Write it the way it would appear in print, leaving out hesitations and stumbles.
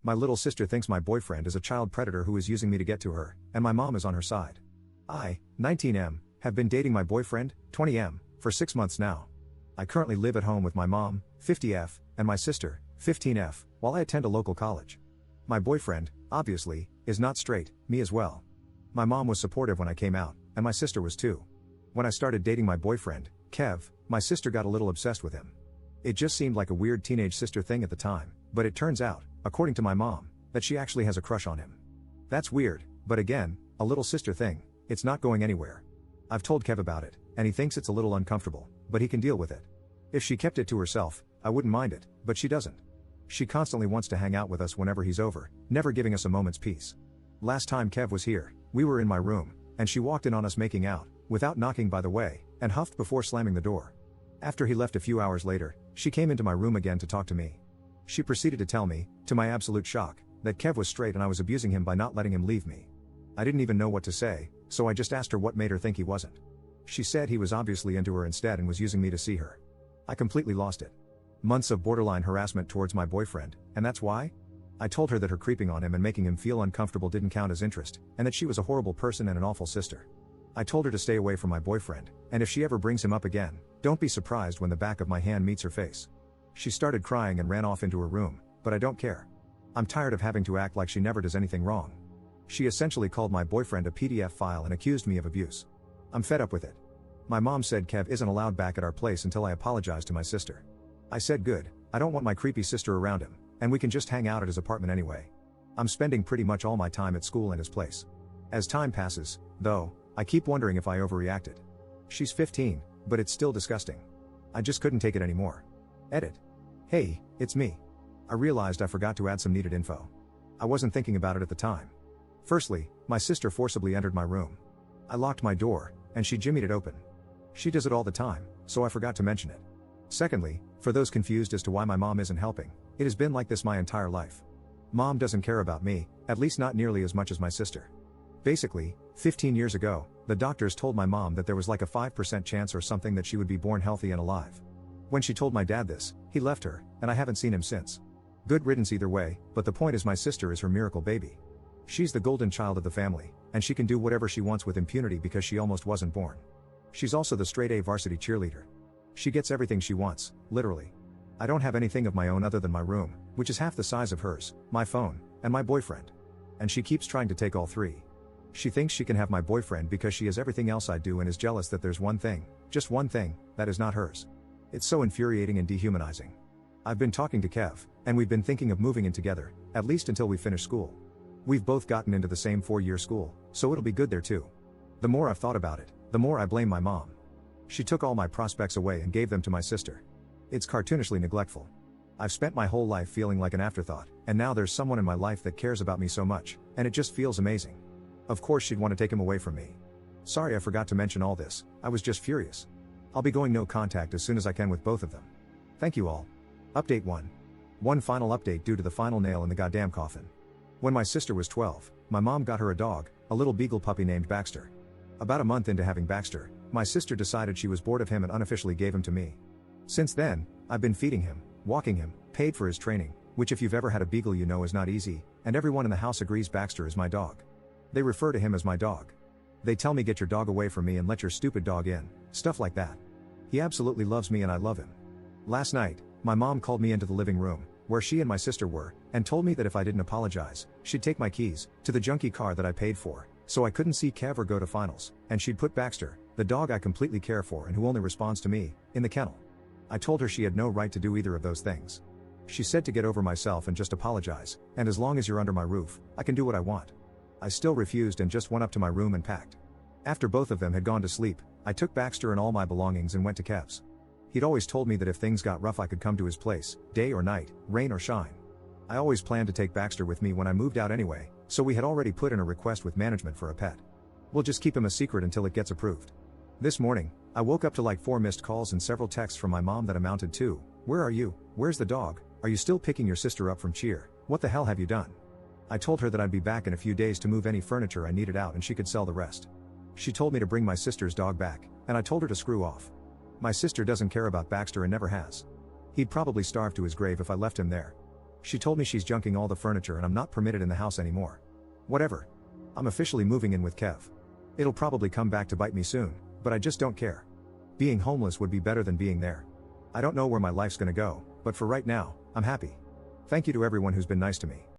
My little sister thinks my boyfriend is a child predator who is using me to get to her, and my mom is on her side. I, 19M, have been dating my boyfriend, 20M, for 6 months now. I currently live at home with my mom, 50F, and my sister, 15F, while I attend a local college. My boyfriend, obviously, is not straight, me as well. My mom was supportive when I came out, and my sister was too. When I started dating my boyfriend, Kev, my sister got a little obsessed with him. It just seemed like a weird teenage sister thing at the time, but it turns out, according to my mom, that she actually has a crush on him. That's weird, but again, a little sister thing, it's not going anywhere. I've told Kev about it, and he thinks it's a little uncomfortable, but he can deal with it. If she kept it to herself, I wouldn't mind it, but she doesn't. She constantly wants to hang out with us whenever he's over, never giving us a moment's peace. Last time Kev was here, we were in my room, and she walked in on us making out, without knocking by the way, and huffed before slamming the door. After he left a few hours later, she came into my room again to talk to me. She proceeded to tell me, to my absolute shock, that Kev was straight and I was abusing him by not letting him leave me. I didn't even know what to say, so I just asked her what made her think he wasn't. She said he was obviously into her instead and was using me to see her. I completely lost it. Months of borderline harassment towards my boyfriend, and that's why? I told her that her creeping on him and making him feel uncomfortable didn't count as interest, and that she was a horrible person and an awful sister. I told her to stay away from my boyfriend, and if she ever brings him up again, don't be surprised when the back of my hand meets her face. She started crying and ran off into her room, but I don't care. I'm tired of having to act like she never does anything wrong. She essentially called my boyfriend a PDF file and accused me of abuse. I'm fed up with it. My mom said Kev isn't allowed back at our place until I apologize to my sister. I said good, I don't want my creepy sister around him, and we can just hang out at his apartment anyway. I'm spending pretty much all my time at school and his place. As time passes, though, I keep wondering if I overreacted. She's 15, but it's still disgusting. I just couldn't take it anymore. Edit. Hey, it's me. I realized I forgot to add some needed info. I wasn't thinking about it at the time. Firstly, my sister forcibly entered my room. I locked my door, and she jimmied it open. She does it all the time, so I forgot to mention it. Secondly, for those confused as to why my mom isn't helping, it has been like this my entire life. Mom doesn't care about me, at least not nearly as much as my sister. Basically, 15 years ago, the doctors told my mom that there was like a 5% chance or something that she would be born healthy and alive. When she told my dad this, he left her, and I haven't seen him since. Good riddance either way, but the point is my sister is her miracle baby. She's the golden child of the family, and she can do whatever she wants with impunity because she almost wasn't born. She's also the straight A varsity cheerleader. She gets everything she wants, literally. I don't have anything of my own other than my room, which is half the size of hers, my phone, and my boyfriend. And she keeps trying to take all three. She thinks she can have my boyfriend because she has everything else I do and is jealous that there's one thing, just one thing, that is not hers. It's so infuriating and dehumanizing. I've been talking to Kev, and we've been thinking of moving in together, at least until we finish school. We've both gotten into the same 4-year school, so it'll be good there too. The more I've thought about it, the more I blame my mom. She took all my prospects away and gave them to my sister. It's cartoonishly neglectful. I've spent my whole life feeling like an afterthought, and now there's someone in my life that cares about me so much, and it just feels amazing. Of course she'd want to take him away from me. Sorry I forgot to mention all this, I was just furious. I'll be going no contact as soon as I can with both of them. Thank you all. Update 1. One final update due to the final nail in the goddamn coffin. When my sister was 12, my mom got her a dog, a little beagle puppy named Baxter. About a month into having Baxter, my sister decided she was bored of him and unofficially gave him to me. Since then, I've been feeding him, walking him, paid for his training, which if you've ever had a beagle you know is not easy, and everyone in the house agrees Baxter is my dog. They refer to him as my dog. They tell me get your dog away from me and let your stupid dog in, stuff like that. He absolutely loves me and I love him. Last night, my mom called me into the living room, where she and my sister were, and told me that if I didn't apologize, she'd take my keys to the junky car that I paid for, so I couldn't see Kev or go to finals, and she'd put Baxter, the dog I completely care for and who only responds to me, in the kennel. I told her she had no right to do either of those things. She said to get over myself and just apologize, and as long as you're under my roof, I can do what I want. I still refused and just went up to my room and packed. After both of them had gone to sleep, I took Baxter and all my belongings and went to Kev's. He'd always told me that if things got rough I could come to his place, day or night, rain or shine. I always planned to take Baxter with me when I moved out anyway, so we had already put in a request with management for a pet. We'll just keep him a secret until it gets approved. This morning, I woke up to like 4 missed calls and several texts from my mom that amounted to, "Where are you? Where's the dog? Are you still picking your sister up from cheer? What the hell have you done?" I told her that I'd be back in a few days to move any furniture I needed out and she could sell the rest. She told me to bring my sister's dog back, and I told her to screw off. My sister doesn't care about Baxter and never has. He'd probably starve to his grave if I left him there. She told me she's junking all the furniture and I'm not permitted in the house anymore. Whatever. I'm officially moving in with Kev. It'll probably come back to bite me soon, but I just don't care. Being homeless would be better than being there. I don't know where my life's gonna go, but for right now, I'm happy. Thank you to everyone who's been nice to me.